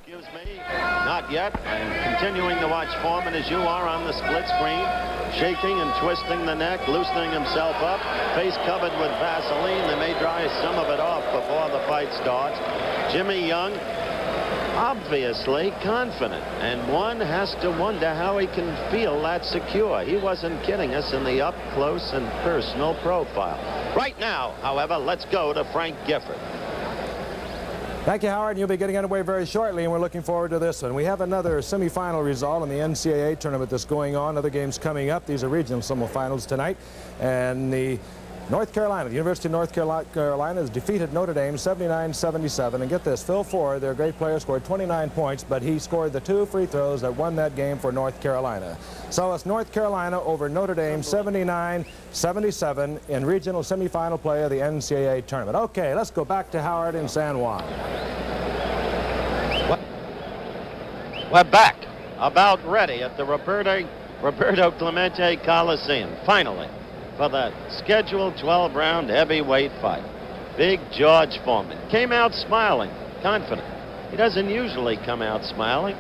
Excuse me, not yet. I'm continuing to watch Foreman as you are on the split screen, shaking and twisting the neck, loosening himself up, face covered with Vaseline. They may dry some of it off before the fight starts. Jimmy Young, obviously confident, and one has to wonder how he can feel that secure. He wasn't kidding us in the up close and personal profile. Right now, however, let's go to Frank Gifford. Thank you, Howard. You'll be getting underway very shortly, and we're looking forward to this one. We have another semifinal result in the NCAA tournament that's going on. Other games coming up. These are regional semifinals tonight, and the the University of North Carolina has defeated Notre Dame 79-77. And get this, Phil Ford, their great player, scored 29 points, but he scored the 2 free throws that won that game for North Carolina. So it's North Carolina over Notre Dame 79-77 in regional semifinal play of the NCAA tournament. Okay, let's go back to Howard in San Juan. We're back, about ready at the Roberto Clemente Coliseum, finally, for the scheduled 12-round heavyweight fight. Big George Foreman came out smiling, confident. He doesn't usually come out smiling.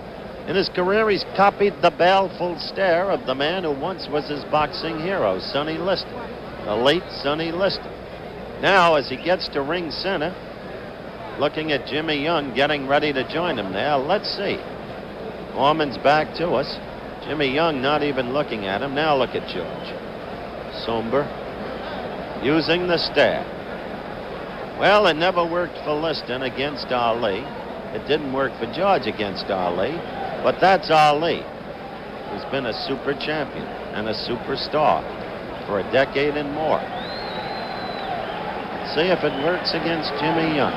In his career, he's copied the baleful stare of the man who once was his boxing hero, Sonny Liston, the late Sonny Liston. Now, as he gets to ring center, looking at Jimmy Young getting ready to join him there, let's see. Foreman's back to us. Jimmy Young not even looking at him. Now look at George. Somber, using the stare. Well, it never worked for Liston against Ali. It didn't work for George against Ali, but that's Ali, who's been a super champion and a superstar for a decade and more. Let's see if it works against Jimmy Young.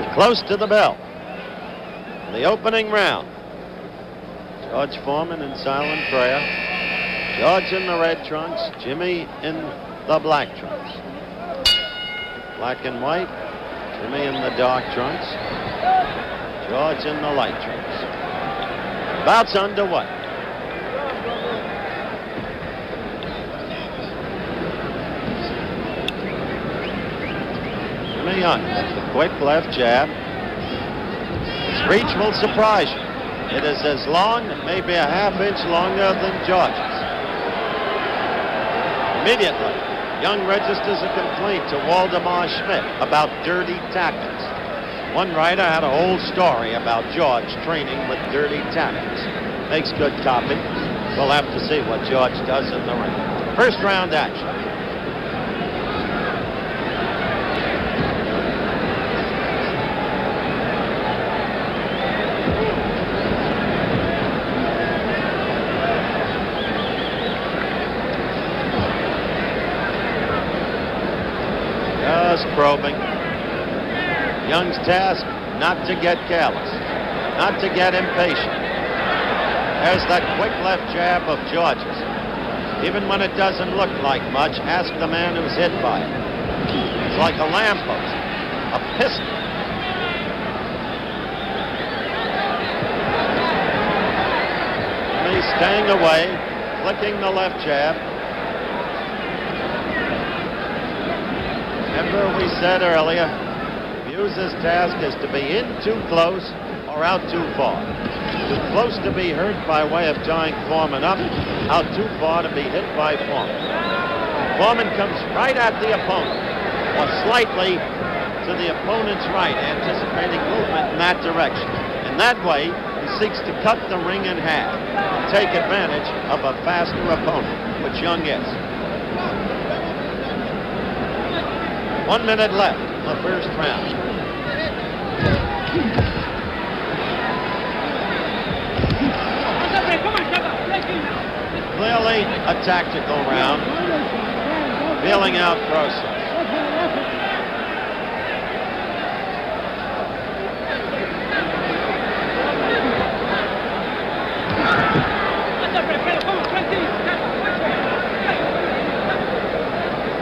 We're close to the bell. The opening round. George Foreman in silent prayer. George in the red trunks. Jimmy in the black trunks. Black and white. Jimmy in the dark trunks. George in the light trunks. Bout's underway. Jimmy Young, the quick left jab. His reach will surprise you. It is as long, maybe a half-inch longer than George's. Immediately, Young registers a complaint to Waldemar Schmidt about dirty tactics. One writer had a whole story about George training with dirty tactics. Makes good copy. We'll have to see what George does in the ring. First round action. Probing. Young's task, not to get careless, not to get impatient. There's that quick left jab of George's. Even when it doesn't look like much, ask the man who's hit by it. It's like a lamppost, a pistol. And he's staying away, flicking the left jab. Remember we said earlier, Muse's task is to be in too close or out too far. Too close to be hurt by way of tying Foreman up, out too far to be hit by Foreman. Foreman comes right at the opponent, or slightly to the opponent's right, anticipating movement in that direction. In that way, he seeks to cut the ring in half and take advantage of a faster opponent, which Young is. 1 minute left in the first round. Clearly a tactical round. Feeling out process.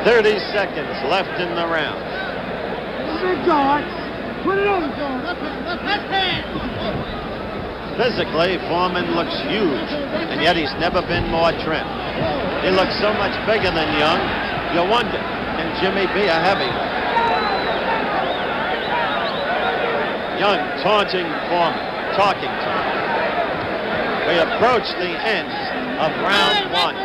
.30 seconds left in the round. Put it on, George. Left hand. Physically, Foreman looks huge, and yet he's never been more trim. He looks so much bigger than Young. You wonder, can Jimmy be a heavyweight? Young taunting Foreman, talking to him. We approach the end of round one.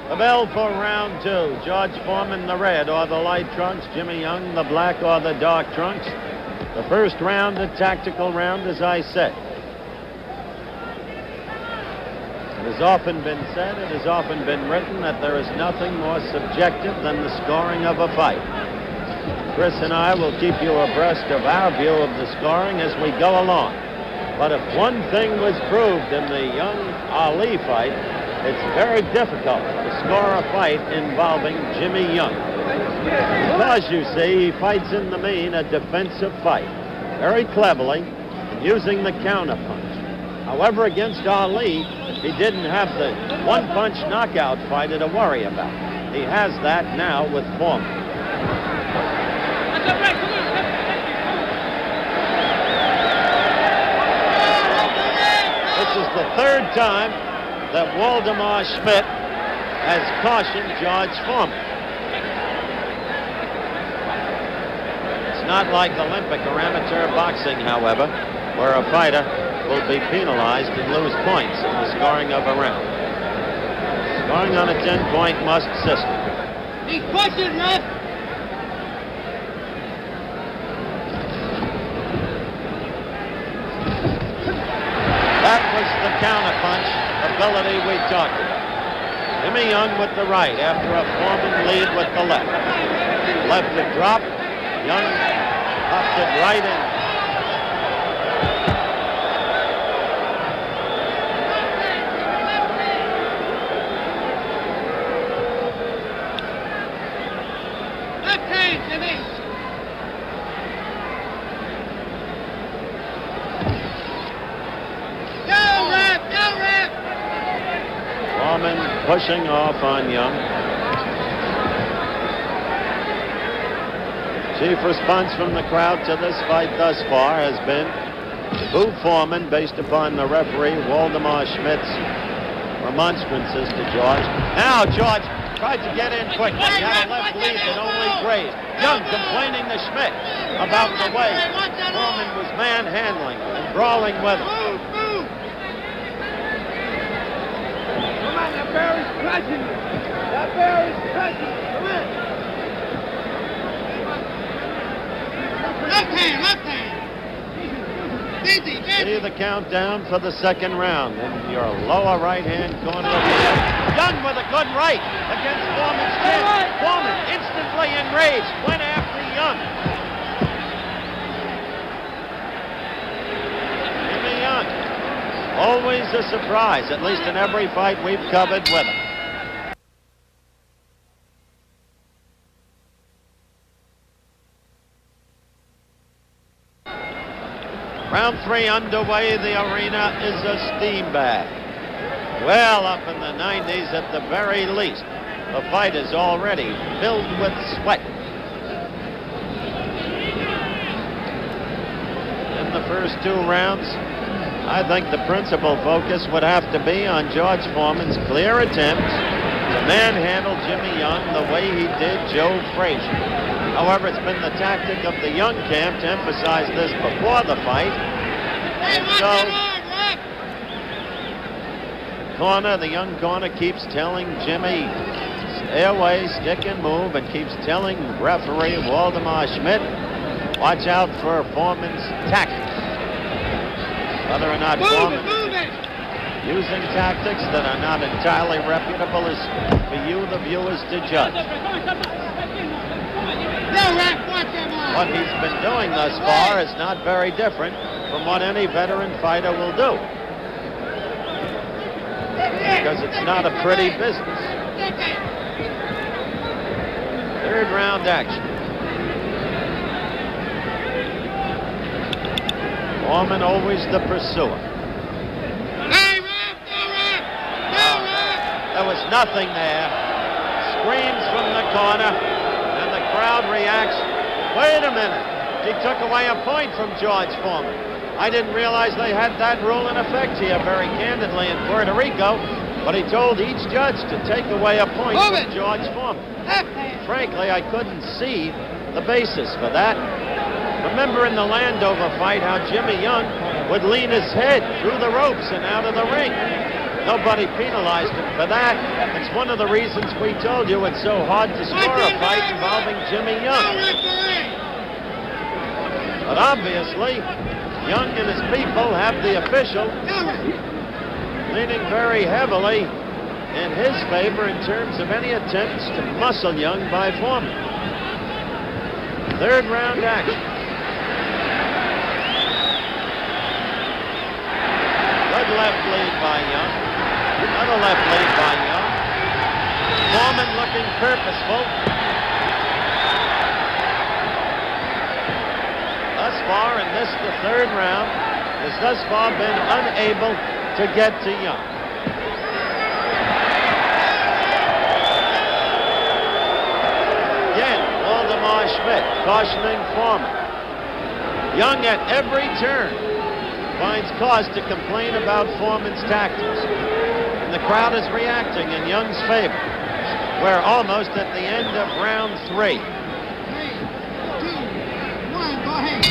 The bell for round two. George Foreman, the red or the light trunks. Jimmy Young, the black or the dark trunks. The first round, a tactical round, as I said. It has often been said, it has often been written that there is nothing more subjective than the scoring of a fight. Chris and I will keep you abreast of our view of the scoring as we go along. But if one thing was proved in the Young-Ali fight, it's very difficult to score a fight involving Jimmy Young. Because, you see, he fights in the main a defensive fight, very cleverly, using the counterpunch. However, against Ali, he didn't have the one-punch knockout fighter to worry about. He has that now with Foreman. This is the third time that Waldemar Schmidt has cautioned George Foreman. It's not like Olympic or amateur boxing, however, where a fighter will be penalized and lose points in the scoring of a round. Scoring on a 10-point must system. He's pushing, ref. That was the counterpunch ability we talked about. Jimmy Young with the right after a Foreman lead with the left. Left to drop. Young popped it right in. Left hand, Jimmy. Foreman pushing off on Young. Chief response from the crowd to this fight thus far has been to boo Foreman based upon the referee Waldemar Schmidt's remonstrances to George. Now George tried to get in quickly. He had a left lead that only grazed. Young complaining to Schmidt about the way Foreman was manhandling and brawling with him. That bear is clutching you. That bear is clutching you. Come in. Left hand, left hand. Busy, busy. See the countdown for the second round in your lower right-hand corner of the ring. Young with a good right against Foreman's chin. Foreman instantly enraged, went after Young. Jimmy Young. Always a surprise, at least in every fight we've covered with him. Round three underway. The arena is a steam bath. Well up in the 90s at the very least. The fight is already filled with sweat. In the first two rounds, I think the principal focus would have to be on George Foreman's clear attempts to manhandle Jimmy Young the way he did Joe Frazier. However, it's been the tactic of the Young camp to emphasize this before the fight. And so, the Young corner keeps telling Jimmy, stay away, stick and move, and keeps telling referee Waldemar Schmidt, watch out for Foreman's tactics. Whether or not Foreman using tactics that are not entirely reputable is for you, the viewers, to judge. What he's been doing thus far is not very different from what any veteran fighter will do. Because it's not a pretty business. Third round action. Foreman always the pursuer. Hey, ref! No ref! No ref! There was nothing there. Screams from the corner, and the crowd reacts. Wait a minute. He took away a point from George Foreman. I didn't realize they had that rule in effect here very candidly in Puerto Rico, but he told each judge to take away a point from George Foreman. Frankly, I couldn't see the basis for that. Remember in the Landover fight how Jimmy Young would lean his head through the ropes and out of the ring. Nobody penalized him for that. It's one of the reasons we told you it's so hard to score a fight involving Jimmy Young. But obviously, Young and his people have the official leaning very heavily in his favor in terms of any attempts to muscle Young by Foreman. Third round action. Good left lead by Young. Another left lead by Young. Foreman looking purposeful. Thus far in this, the third round, has thus far been unable to get to Young. Again, Waldemar Schmidt cautioning Foreman. Young at every turn finds cause to complain about Foreman's tactics. And the crowd is reacting in Young's favor. We're almost at the end of round 3. 3, 2, 1, go ahead.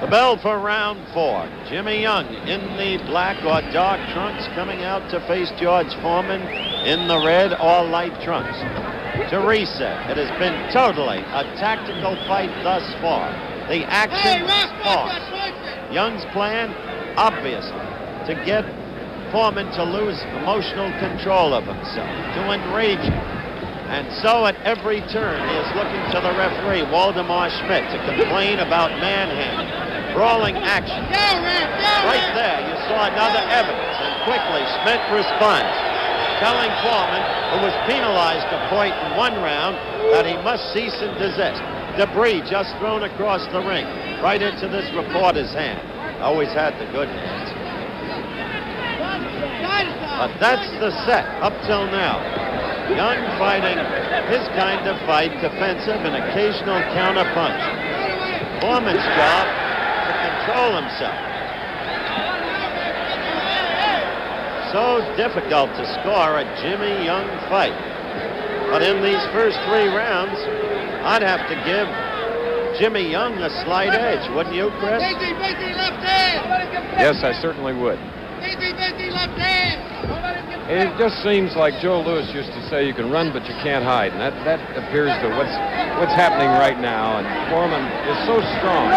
The bell for round 4. Jimmy Young in the black or dark trunks coming out to face George Foreman in the red or light trunks. To reset, it has been totally a tactical fight thus far. The action paused. Young's plan, obviously, to get Foreman to lose emotional control of himself, to enrage him. And so at every turn, he is looking to the referee, Waldemar Schmidt, to complain about manhandling, brawling action. Right there, you saw another evidence, and quickly Schmidt responds, telling Foreman, who was penalized a point in one round, that he must cease and desist. Debris just thrown across the ring, right into this reporter's hand. Always had the good hands. But that's the set up till now. Young fighting his kind of fight, defensive and occasional counterpunch. Foreman's job to control himself. So difficult to score a Jimmy Young fight. But in these first 3 rounds, I'd have to give Jimmy Young a slight edge, wouldn't you, Chris? Yes, I certainly would. It just seems like Joe Louis used to say, you can run but you can't hide, and that appears to what's happening right now. And Foreman is so strong.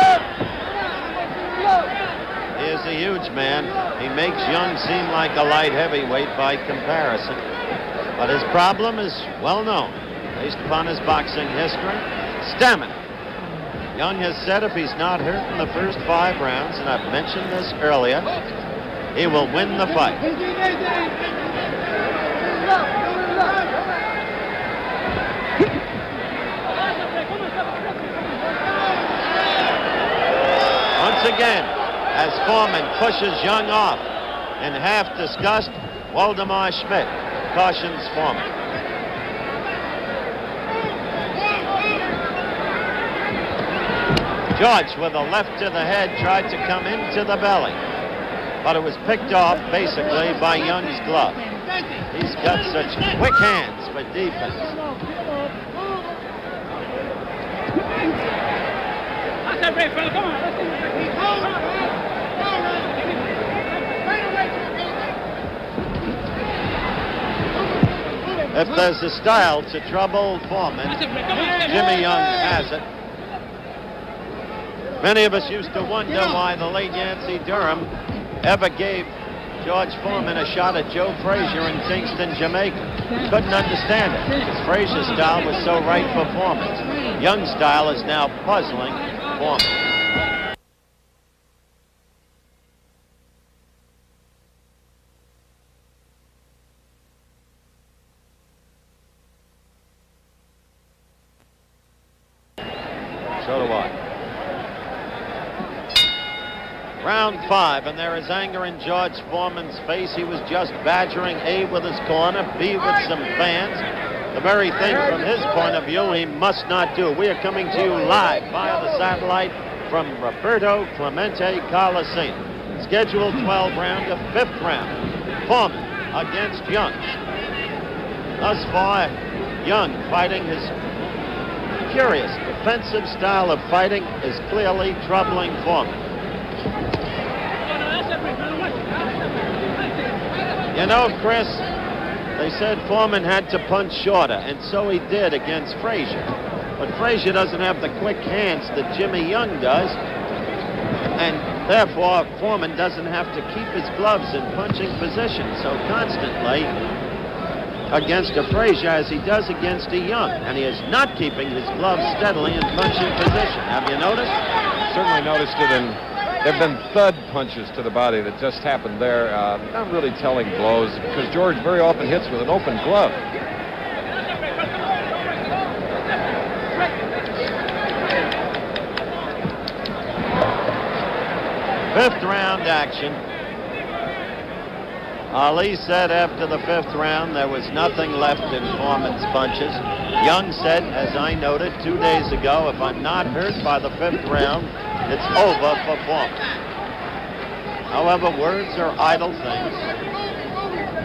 He is a huge man. He makes Young seem like a light heavyweight by comparison. But his problem is well known, based upon his boxing history. Stamina. Young has said if he's not hurt in the first 5 rounds, and I've mentioned this earlier, he will win the fight. Once again, as Foreman pushes Young off in half disgust, Waldemar Schmidt cautions Foreman. George, with a left to the head, tried to come into the belly, but it was picked off basically by Young's glove. He's got such quick hands for defense. If there's a style to trouble Foreman, Jimmy Young has it. Many of us used to wonder why the late Yancey Durham ever gave George Foreman a shot at Joe Frazier in Kingston, Jamaica. Couldn't understand it, because Frazier's style was so right for Foreman. Young's style is now puzzling Foreman. So do I. Round 5, and there is anger in George Foreman's face. He was just badgering A with his corner, B with some fans. The very thing from his point of view he must not do. We are coming to you live via the satellite from Roberto Clemente Coliseum. Scheduled 12 round of 5th round. Foreman against Young. Thus far, Young fighting his curious defensive style of fighting is clearly troubling Foreman. You know, Chris, they said Foreman had to punch shorter, and so he did against Frazier. But Frazier doesn't have the quick hands that Jimmy Young does, and therefore Foreman doesn't have to keep his gloves in punching position so constantly against a Frazier as he does against a Young, and he is not keeping his gloves steadily in punching position. Have you noticed? Certainly noticed it, and there have been thud punches to the body that just happened there. Not really telling blows, because George very often hits with an open glove. Fifth round action. Ali said after the 5th round there was nothing left in Foreman's punches. Young said, as I noted 2 days ago, if I'm not hurt by the 5th round, it's over for Foreman. However, words are idle things.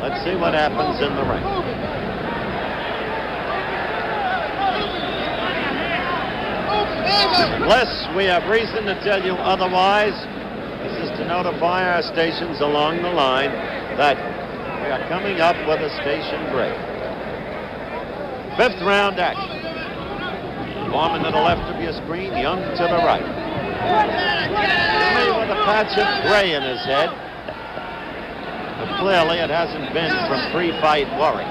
Let's see what happens in the ring. Unless we have reason to tell you otherwise, this is to notify our stations along the line that we are coming up with a station break. 5th round action. Foreman to the left of your screen, Young to the right. Jimmy with a patch of gray in his head. But clearly it hasn't been from pre-fight worry.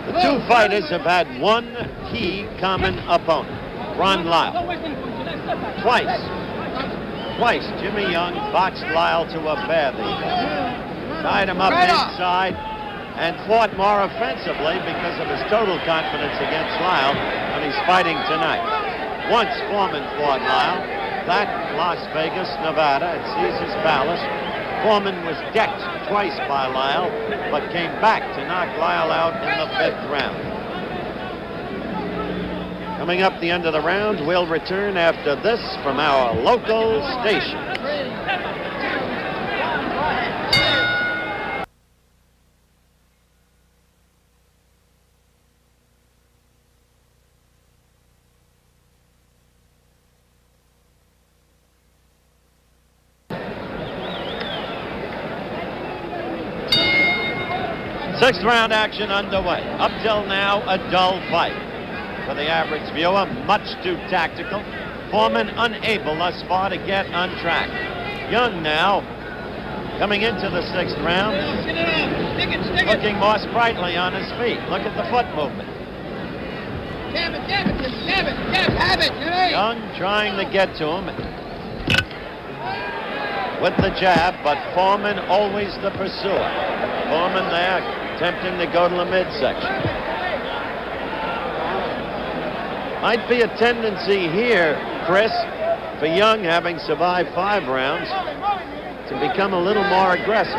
The two fighters have had one key common opponent, Ron Lyle. Twice, Jimmy Young boxed Lyle to a bevy. Tied him up inside and fought more offensively because of his total confidence against Lyle when he's fighting tonight. Once Foreman fought Lyle, that Las Vegas, Nevada, at Caesar's Palace. Foreman was decked twice by Lyle, but came back to knock Lyle out in the 5th round. Coming up the end of the round, we'll return after this from our local station. Sixth round action underway. Up till now, a dull fight. For the average viewer, much too tactical. Foreman unable thus far to get on track. Young now, coming into the 6th round, looking more sprightly on his feet. Look at the foot movement. Young trying to get to him with the jab, but Foreman always the pursuer. Foreman there, attempting to go to the midsection. Might be a tendency here, Chris, for Young, having survived 5 rounds, to become a little more aggressive.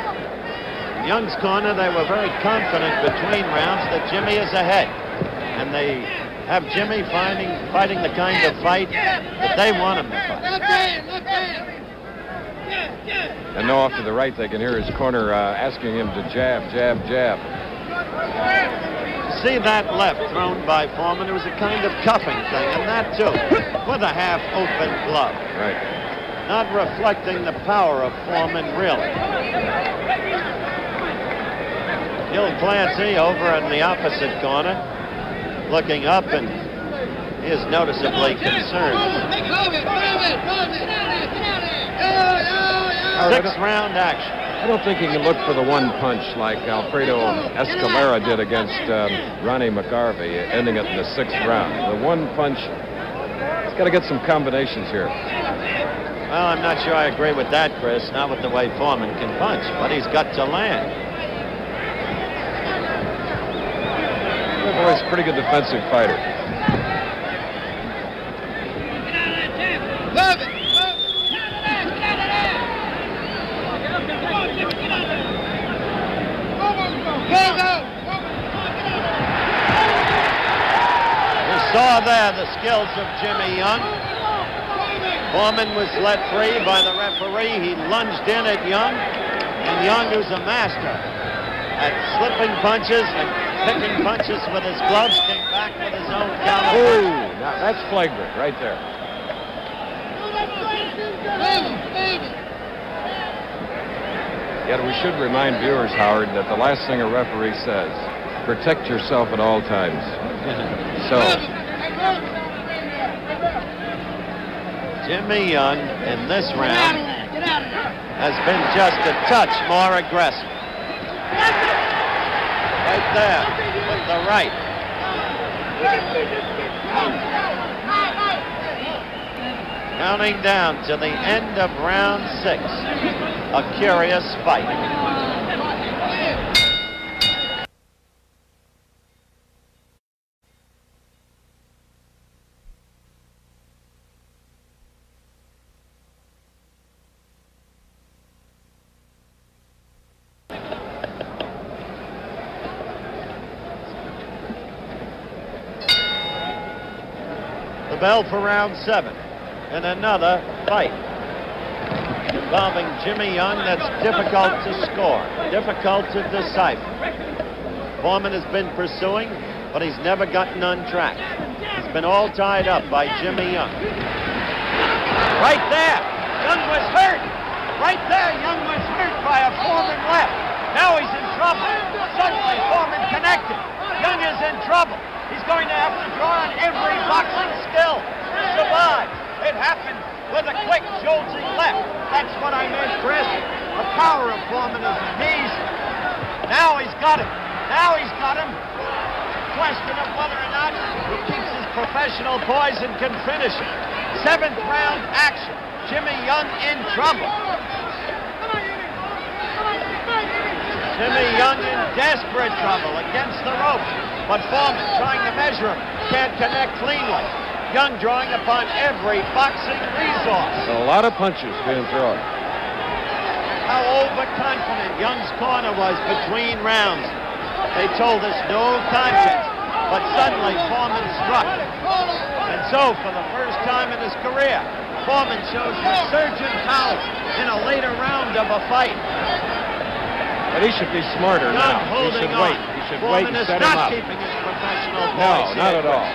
In Young's corner, they were very confident between rounds that Jimmy is ahead. And they have Jimmy fighting the kind of fight that they want him to fight. And now off to the right, they can hear his corner asking him to jab, jab, jab. See that left thrown by Foreman? It was a kind of cuffing thing, and that too, with a half-open glove. Right. Not reflecting the power of Foreman, really. Gil Clancy over in the opposite corner, looking up and He is noticeably concerned. 6th round action. I don't think he can look for the one punch like Alfredo Escalera did against Ronnie McGarvey, ending it in the 6th round. The one punch, he's got to get some combinations here. Well, I'm not sure I agree with that, Chris. Not with the way Foreman can punch, but he's got to land. Good boy's a pretty good defensive fighter. You saw there the skills of Jimmy Young. Foreman was let free by the referee. He lunged in at Young, and Young, who's a master at slipping punches and picking punches with his gloves, came back with his own counter. Ooh, now that's flagrant right there. Yet we should remind viewers, Howard, that the last thing a referee says, protect yourself at all times. So Jimmy Young in this round has been just a touch more aggressive. Right there with the right. Counting down to the end of round 6. A curious fight. The bell for round 7 and another fight involving Jimmy Young that's difficult to score, difficult to decipher. Foreman has been pursuing, but he's never gotten on track. He's been all tied up by Jimmy Young. Right there, Young was hurt. Right there, Young was hurt by a Foreman left. Now he's in trouble. Suddenly, Foreman connected. Young is in trouble. He's going to have to draw on every boxing skill to survive. It happened with a quick, jolting left. That's what I meant, Chris. The power of Foreman is the knees. Now he's got him. Now he's got him. Question of whether or not he keeps his professional poise and can finish it. 7th round action. Jimmy Young in trouble. Jimmy Young in desperate trouble against the ropes. But Foreman trying to measure him. Can't connect cleanly. Young drawing upon every boxing resource. A lot of punches being thrown. How overconfident Young's corner was between rounds. They told us no contest, but suddenly Foreman struck. And so, for the first time in his career, Foreman shows resurgent power in a later round of a fight. But he should be smarter now. He should wait. He should wait and set him up. Foreman is not keeping his professional No, poise. not at all.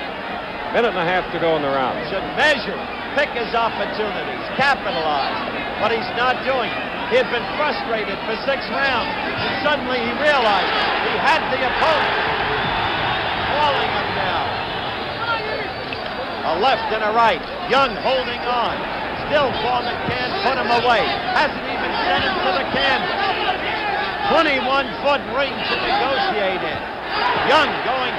Minute and a half to go in the round. Should measure, pick his opportunities, capitalize, but he's not doing it. He had been frustrated for 6 rounds, and suddenly he realized he had the opponent. Falling him now. A left and a right. Young holding on. Still Foreman can't put him away. Hasn't even sent him to the canvas. 21-foot ring to negotiate in. Young going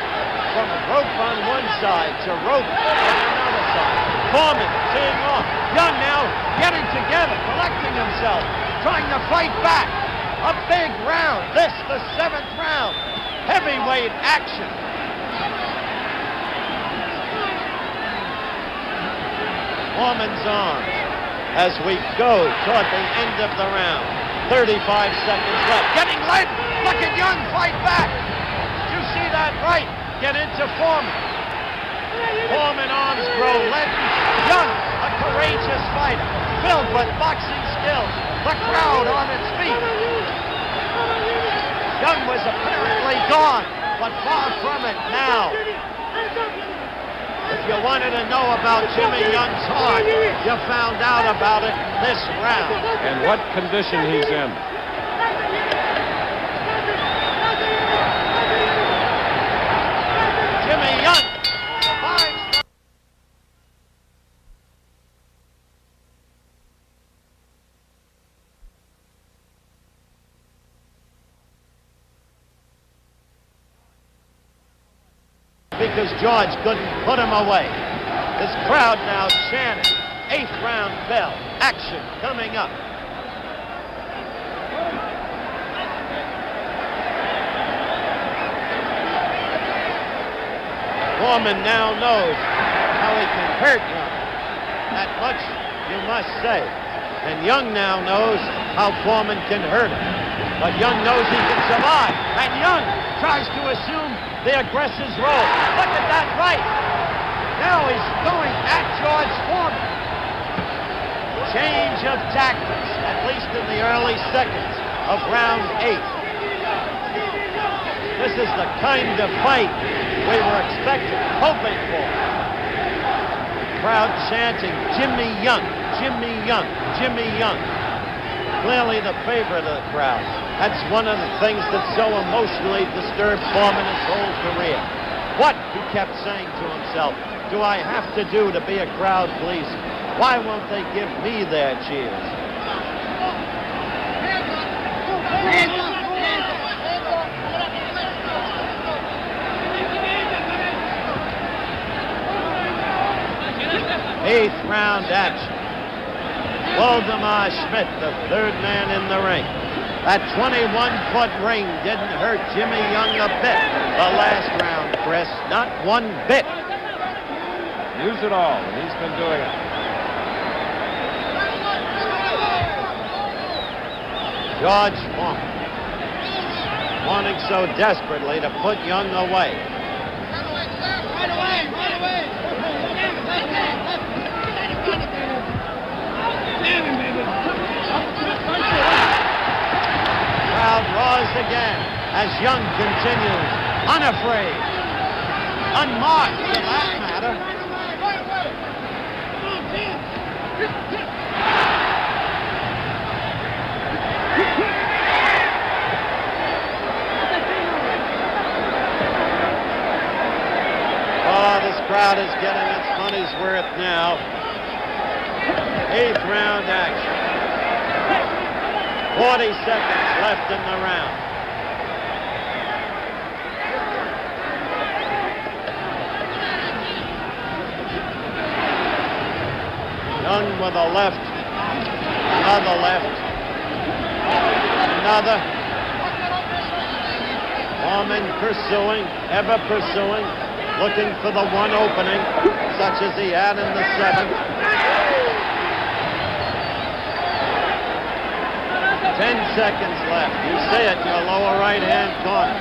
from rope on one side to rope on another side. Foreman teeing off. Young now getting together, collecting himself, trying to fight back. A big round. This, the 7th round. Heavyweight action. Foreman's arms as we go toward the end of the round. 35 seconds left. Getting led. Look at Young fight back. Did you see that right? Get into Foreman. Foreman arms grow leaden. Young, a courageous fighter, filled with boxing skills. The crowd on its feet. Young was apparently gone, but far from it now. If you wanted to know about Jimmy Young's heart, you found out about it this round. And what condition he's in. Jimmy Young survives. because George couldn't put him away. This crowd now chanting, 8th round bell, action coming up. Foreman now knows how he can hurt Young. That much you must say. And Young now knows how Foreman can hurt him. But Young knows he can survive. And Young tries to assume the aggressor's role. Look at that right. Now he's going at George Foreman. Change of tactics, at least in the early seconds of round 8. This is the kind of fight we were expecting, hoping for. Crowd chanting, Jimmy Young, Jimmy Young, Jimmy Young. Clearly the favorite of the crowd. That's one of the things that so emotionally disturbed Foreman his whole career. What, he kept saying to himself, do I have to do to be a crowd pleaser? Why won't they give me their cheers? Eighth round action. Waldemar Schmidt, the 3rd man in the ring. That 21-foot ring didn't hurt Jimmy Young a bit the last round, Chris. Not one bit. Use it all, and he's been doing it. George Foreman wanting so desperately to put Young away. Right away, right away. Crowd roars again as Young continues, unafraid, unmarked for that matter. Oh, this crowd is getting its money's worth now. 8th round action. 40 seconds left in the round. Young with a left, another left, another. Foreman pursuing, ever pursuing, looking for the one opening, such as he had in the 7th. 10 seconds left. You see it in your lower right-hand corner.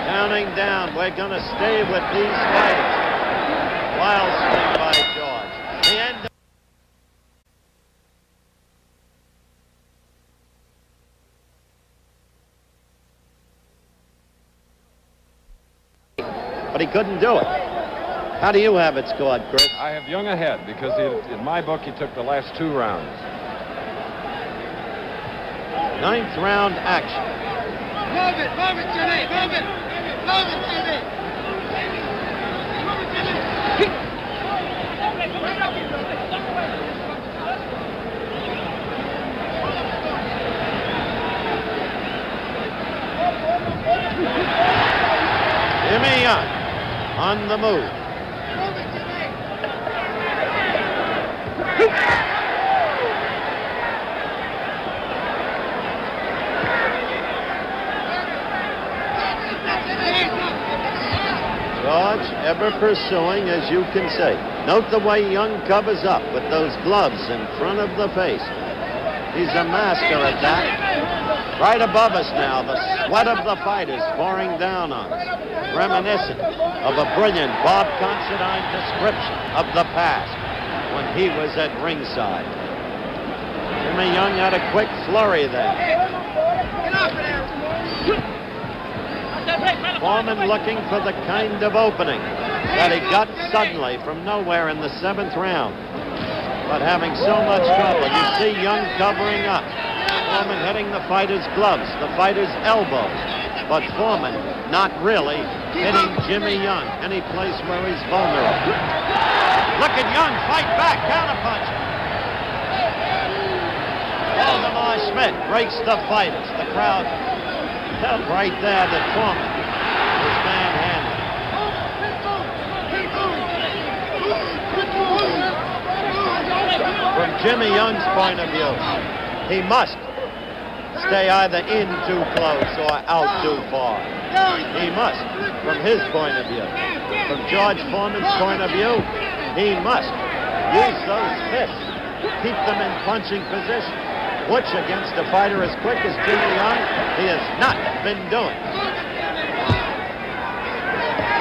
Counting down. We're going to stay with these fighters. Wild swing by George. The end. But he couldn't do it. How do you have it scored, Chris? I have Young ahead because in my book he took the last 2 rounds. 9th round action. Move it, Jimmy, move it, Jimmy. Jimmy Young on the move. George ever pursuing, as you can say. Note the way Young covers up with those gloves in front of the face. He's a master at that. Right above us now, the sweat of the fighters pouring down on us, reminiscent of a brilliant Bob Considine description of the past when he was at ringside. Jimmy Young had a quick flurry there. Foreman looking for the kind of opening that he got suddenly from nowhere in the 7th round. But having so much trouble, you see Young covering up. Foreman hitting the fighter's gloves, the fighter's elbows. But Foreman not really hitting Jimmy Young any place where he's vulnerable. Look at Young fight back, counterpunch. Waldemar Schmidt breaks the fighters. The crowd felt right there that Foreman was manhandled. From Jimmy Young's point of view, he must stay either in too close or out too far. He must, from his point of view. From George Foreman's point of view, he must use those fists, keep them in punching position, which against a fighter as quick as Jimmy Young, he has not been doing.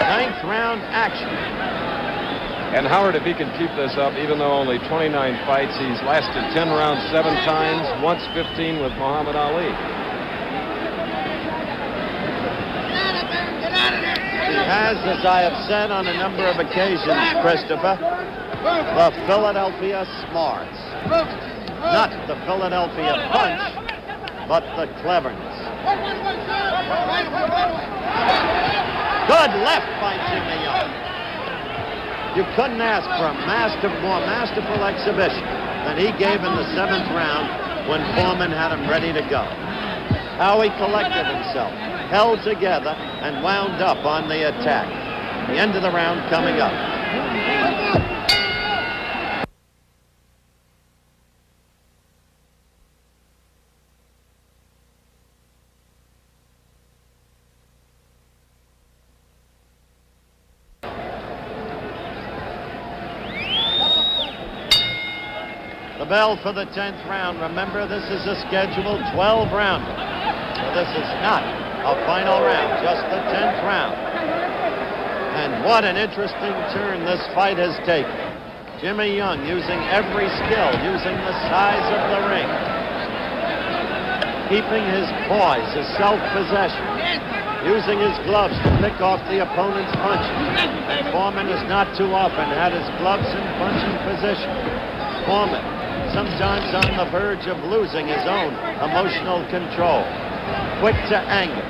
9th round action. And Howard, if he can keep this up, even though only 29 fights, he's lasted 10 rounds 7 times, once 15 with Muhammad Ali. He has, as I have said on a number of occasions, Christopher, the Philadelphia smarts. Not the Philadelphia punch, but the cleverness. Good left by Jimmy Young. You couldn't ask for a more masterful exhibition than he gave in the 7th round when Foreman had him ready to go. How he collected himself, held together, and wound up on the attack. The end of the round coming up. The bell for the 10th round. Remember, this is a scheduled 12-rounder. So this is not a final round, just the 10th round. And what an interesting turn this fight has taken. Jimmy Young using every skill, using the size of the ring, keeping his poise, his self-possession, using his gloves to pick off the opponent's punches. And Foreman has not too often had his gloves in punching position. Foreman, sometimes on the verge of losing his own emotional control. Quick to anger.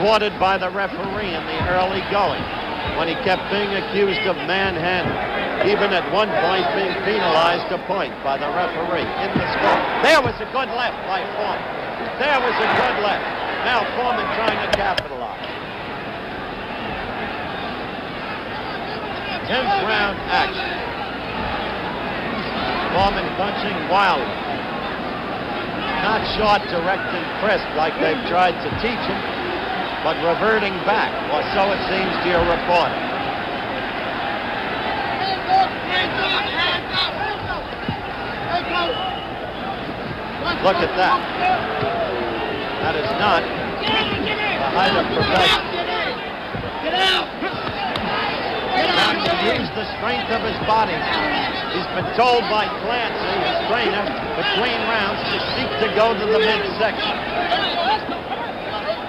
Thwarted by the referee in the early going when he kept being accused of manhandling. Even at one point being penalized a point by the referee in the score. There was a good left by Foreman. There was a good left. Now Foreman trying to capitalize. 10th round action. Foreman punching wildly. Not short, direct, and crisp like they've tried to teach him, but reverting back, or so it seems to your reporter. Look at that. That is not the height of perfection. Trying to use the strength of his body. He's been told by Clancy, his trainer, between rounds to seek to go to the midsection.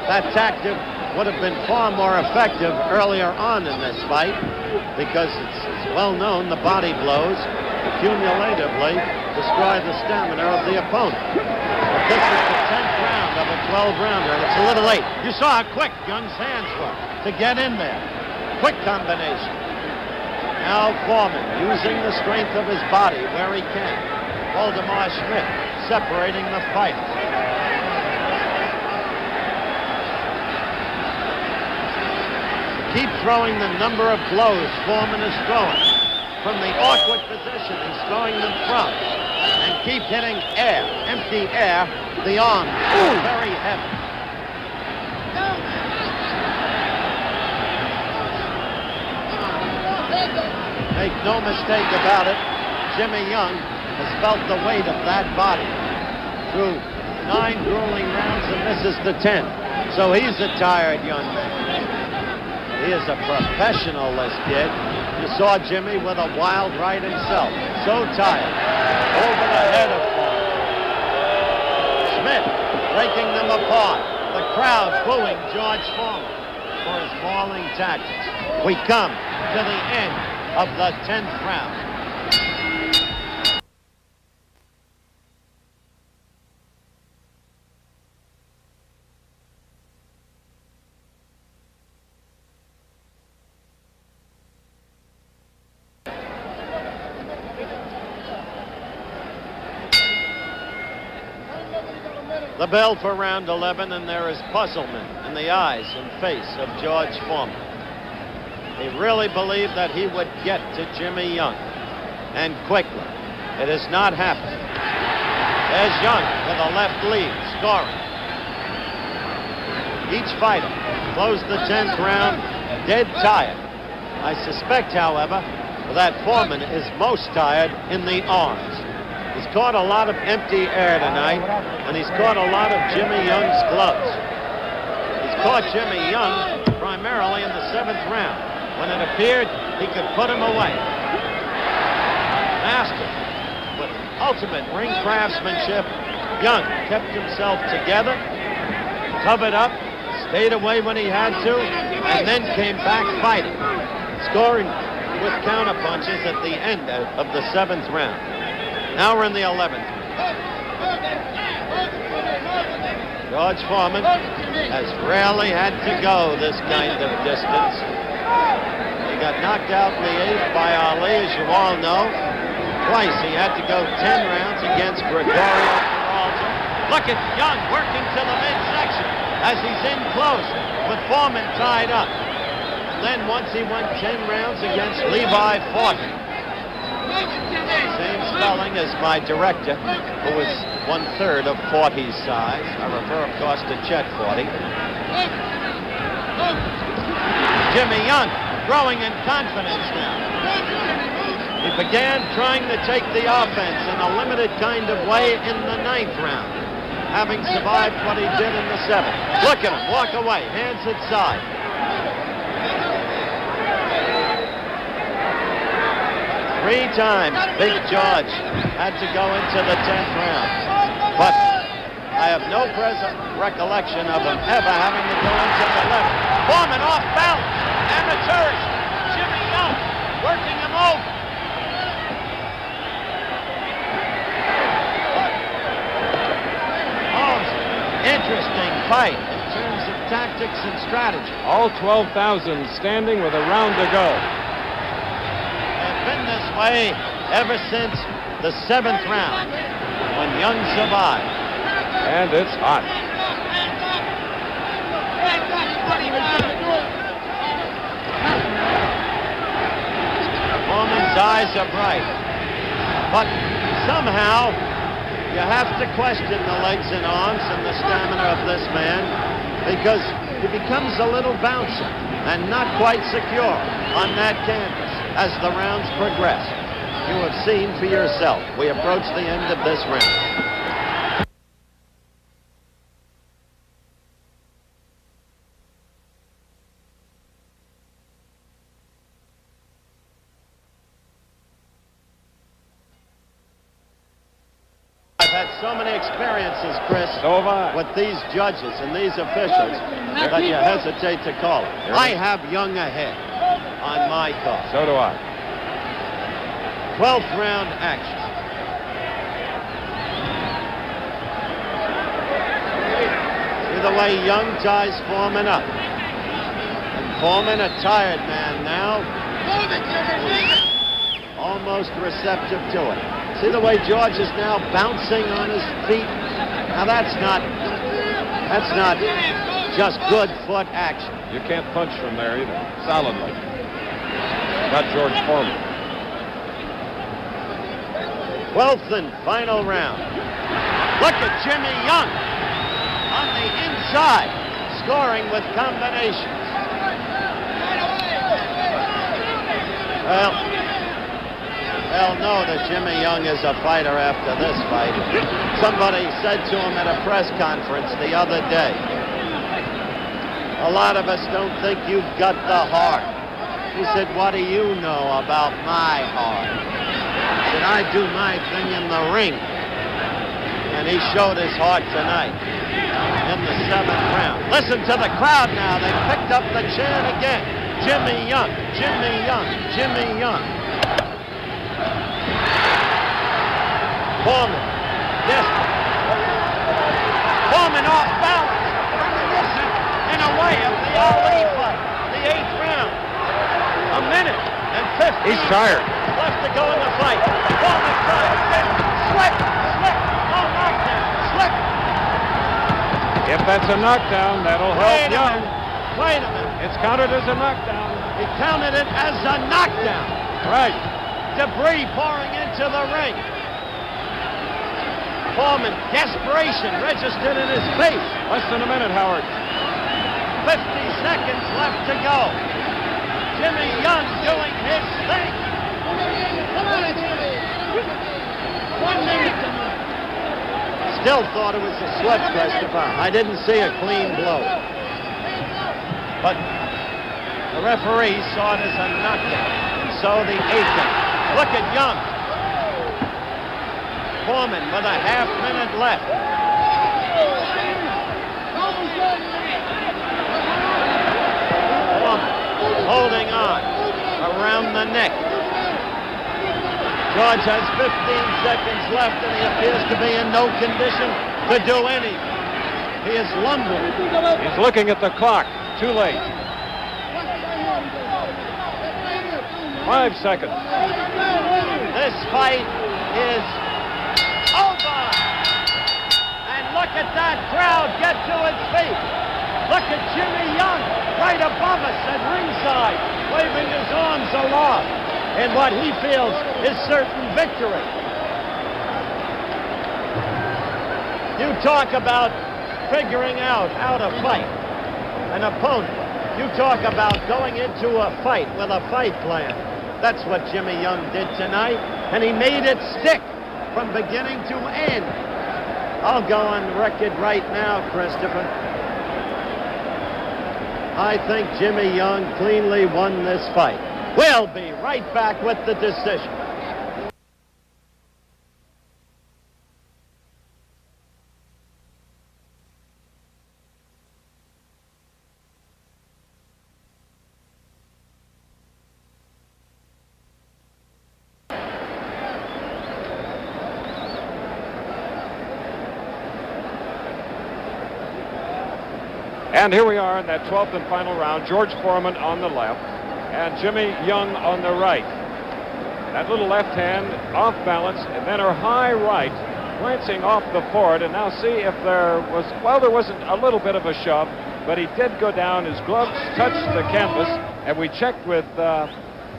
That tactic would have been far more effective earlier on in this fight because it's well known the body blows accumulatively destroy the stamina of the opponent. But this is the 10th round of a 12-rounder, and it's a little late. You saw how quick Young's hands were to get in there. Quick combination. Now Foreman using the strength of his body where he can. Waldemar Schmidt separating the fighters. Keep throwing the number of blows Foreman is throwing. From the awkward position he's throwing them from. And keep hitting air, empty air, the arms. Very heavy. Make no mistake about it, Jimmy Young has felt the weight of that body through 9 grueling rounds, and this is the 10th. So he's a tired young man. He is a professional, this kid. You saw Jimmy with a wild right himself. So tired. Over the head of Foreman. Schmidt breaking them apart. The crowd booing George Foreman for his mauling tactics. We come to the end of the 10th round. The bell for round 11, and there is puzzlement in the eyes and face of George Foreman. He really believed that he would get to Jimmy Young, and quickly. It has not happened. There's Young with a left lead, scoring. Each fighter closed the 10th round dead tired. I suspect, however, that Foreman is most tired in the arms. He's caught a lot of empty air tonight, and he's caught a lot of Jimmy Young's gloves. He's caught Jimmy Young primarily in the 7th round, when it appeared he could put him away. Master, with ultimate ring craftsmanship, Young kept himself together, covered up, stayed away when he had to, and then came back fighting, scoring with counterpunches at the end of the 7th round. Now we're in the 11th. George Foreman has rarely had to go this kind of distance. He got knocked out in the 8th by Ali, as you all know. Twice he had to go 10 rounds against Gregorio Peralta. Look at Young working to the midsection as he's in close with Foreman tied up. And then once he won 10 rounds against Levi FOTY. Same spelling as my director, who is 1/3 of FOTY's size. I refer, of course, to Chet FOTY. Jimmy Young growing in confidence now. He began trying to take the offense in a limited kind of way in the 9th round, having survived what he did in the 7th. Look at him walk away, hands at side. Three times Big George had to go into the 10th round, but I have no present recollection of him ever having to go into the 11th. Foreman off balance, amateurish. Jimmy Young working him over. Interesting fight in terms of tactics and strategy. All 12,000 standing with a round to go. They've been this way ever since the 7th round, when Young survived. And it's hot. Foreman's eyes are bright, but somehow you have to question the legs and arms and the stamina of this man, because he becomes a little bouncy and not quite secure on that canvas as the rounds progress. You have seen for yourself. We approach the end of this round. So many experiences, Chris, so have I, with these judges and these officials that you hesitate to call it. I have Young ahead on my call. So do I. 12th round action. See the way Young ties Foreman up. And Foreman, a tired man now, almost receptive to it. See the way George is now bouncing on his feet? Now that's not just good foot action. You can't punch from there either, solidly. Not George Foreman. 12th and final round. Look at Jimmy Young on the inside, scoring with combinations. Well, they'll know that Jimmy Young is a fighter after this fight. Somebody said to him at a press conference the other day, a lot of us don't think you've got the heart. He said, what do you know about my heart? He said, I do my thing in the ring. And he showed his heart tonight in the 7th round. Listen to the crowd now. They picked up the chant again. Jimmy Young, Jimmy Young, Jimmy Young. Foreman, distance. Foreman off balance, reminiscent in a way of the Ali fight, the 8th round. A minute and 15 He's tired. left to go in the fight. Foreman tries again. Slip, no knockdown, slip. If that's a knockdown, that'll help Young. Wait a minute. It's counted as a knockdown. He counted it as a knockdown. Right. Debris pouring into the ring. Foreman, desperation registered in his face. Less than a minute, Howard. 50 seconds left to go. Jimmy Young doing his thing. 1 minute. Still thought it was a sweat, Christopher. I didn't see a clean blow. But the referee saw it as a knockdown. And so the 8th inning. Look at Young. Foreman with a half minute left. Foreman holding on around the neck. George has 15 seconds left, and he appears to be in no condition to do anything. He is lumbering. He's looking at the clock. Too late. 5 seconds. This fight is over. And look at that crowd get to its feet. Look at Jimmy Young right above us at ringside, waving his arms aloft in what he feels is certain victory. You talk about figuring out how to fight an opponent. You talk about going into a fight with a fight plan. That's what Jimmy Young did tonight, and he made it stick from beginning to end. I'll go on record right now, Christopher. I think Jimmy Young cleanly won this fight. We'll be right back with the decision. And here we are in that 12th and final round. George Foreman on the left and Jimmy Young on the right. That little left hand off balance, and then her high right glancing off the board. And now see if there was, well, there wasn't a little bit of a shove, but he did go down. His gloves touched the canvas, and we checked with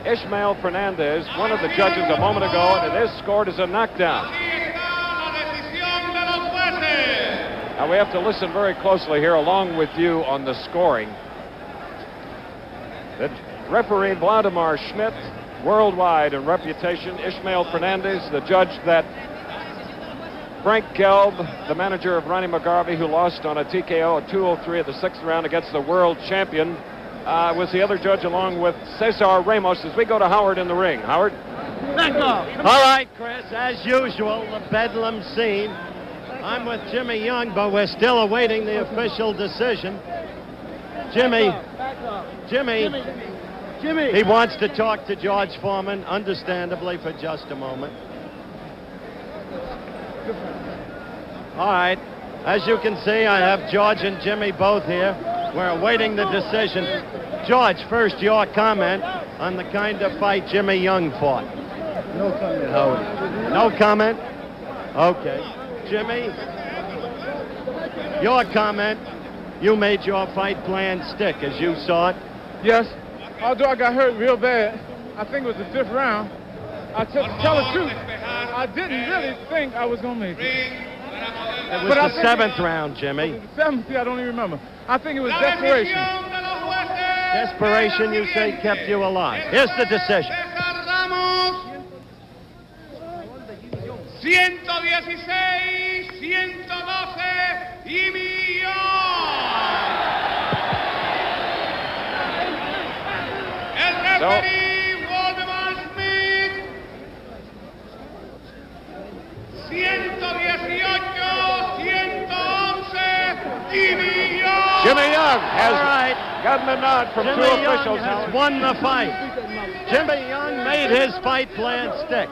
Ishmael Fernandez, one of the judges, a moment ago, and it is scored as a knockdown. Now we have to listen very closely here along with you on the scoring. The referee Vladimir Schmidt, worldwide in reputation. Ishmael Fernandez, the judge that Frank Gelb, the manager of Ronnie McGarvey, who lost on a TKO at 203 at the 6th round against the world champion, was the other judge, along with Cesar Ramos, as we go to Howard in the ring. Howard? All right, Chris, as usual, the bedlam scene. I'm with Jimmy Young, but we're still awaiting the official decision. Jimmy, he wants to talk to George Foreman, understandably, for just a moment. All right, as you can see, I have George and Jimmy both here. We're awaiting the decision. George, first, your comment on the kind of fight Jimmy Young fought. No comment, Howard. No comment? Okay. Jimmy, your comment. You made your fight plan stick as you saw it. Yes, although I got hurt real bad. I think it was the 5th round. To tell the truth, I didn't really think I was going to make it. It was the 7th round, Jimmy. The 7th, I don't even remember. I think it was desperation. Desperation, you say, kept you alive. Here's the decision. 116, 112 y millón. El referee Waldemar Smith. 118, 111 y millón. Jimmy Young has gotten a nod from Jimmy two Young officials. has won the fight. Jimmy Young made his fight plan stick.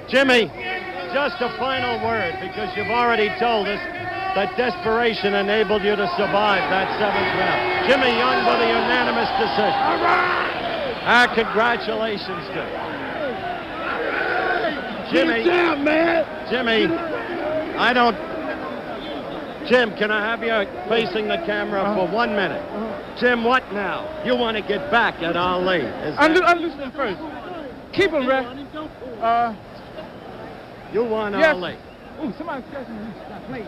Jimmy, just a final word, because you've already told us that desperation enabled you to survive that 7th round. Jimmy Young with a unanimous decision. All right! Our congratulations to you. Jimmy, Get down, man. Jimmy, I don't... Jim, can I have you facing the camera for 1 minute? Jim, what now? You want to get back at Ali. I'm listening first. Keep him, Ray. You want Yes. Ali. Ooh, somebody's scratching me.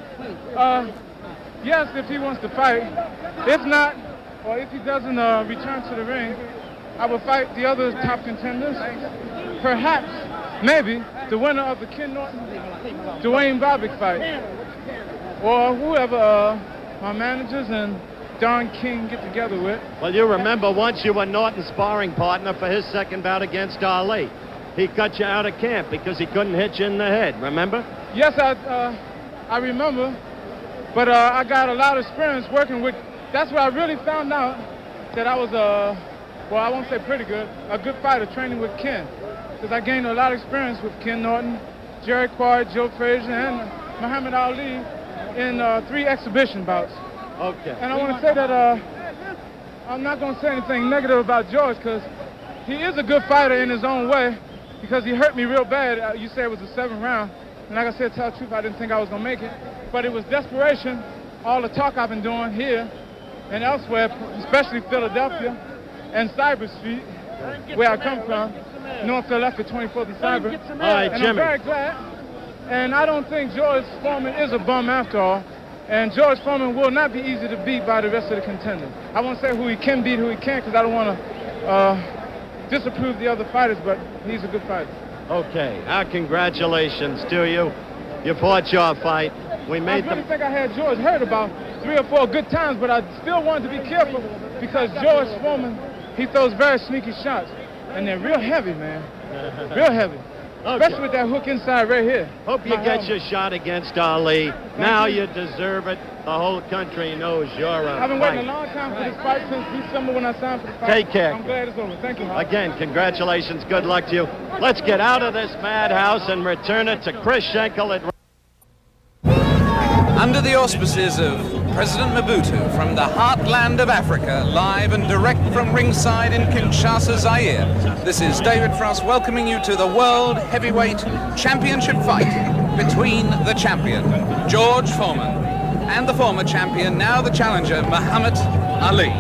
Yes, if he wants to fight. If not, or if he doesn't return to the ring, I will fight the other top contenders. Perhaps, maybe, the winner of the Ken Norton, Dwayne Bobbitt fight. Or whoever my managers and Don King get together with. Well, you remember once you were Norton's sparring partner for his second bout against Ali. He cut you out of camp because he couldn't hit you in the head, remember? Yes, I remember. But I got a lot of experience working with, that's where I really found out that I was, well, I won't say pretty good, a good fighter training with Ken. Because I gained a lot of experience with Ken Norton, Jerry Quard, Joe Frazier, and Muhammad Ali in 3 exhibition bouts. Okay. And I want to say that I'm not going to say anything negative about George because he is a good fighter in his own way because he hurt me real bad. You said it was the 7th round. And like I said, tell the truth, I didn't think I was going to make it. But it was desperation, all the talk I've been doing here and elsewhere, especially Philadelphia and Cyber Street, where I come from, North Philadelphia, 24th and Cyber. All right, and Jimmy. I'm very glad. And I don't think George Foreman is a bum after all. And George Foreman will not be easy to beat by the rest of the contenders. I won't say who he can beat, who he can't, because I don't want to disapprove the other fighters, but he's a good fighter. Okay, our congratulations to you. You fought your fight. We made I really think I had George hurt about 3 or 4 good times, but I still wanted to be careful because George Foreman, he throws very sneaky shots, and they're real heavy, man. Real heavy. Okay. Especially with that hook inside right here. Hope you get your shot against Ali. Now you deserve it. The whole country knows you're a I've been waiting a long time for this fight since December when I signed for the fight. Take care. I'm glad it's over. Thank you, Howard. Again, congratulations. Good luck to you. Let's get out of this madhouse and return it to Chris Schenkel at... Under the auspices of President Mobutu from the heartland of Africa, live and direct from ringside in Kinshasa, Zaire, this is David Frost welcoming you to the World Heavyweight Championship fight between the champion, George Foreman, and the former champion, now the challenger, Muhammad Ali.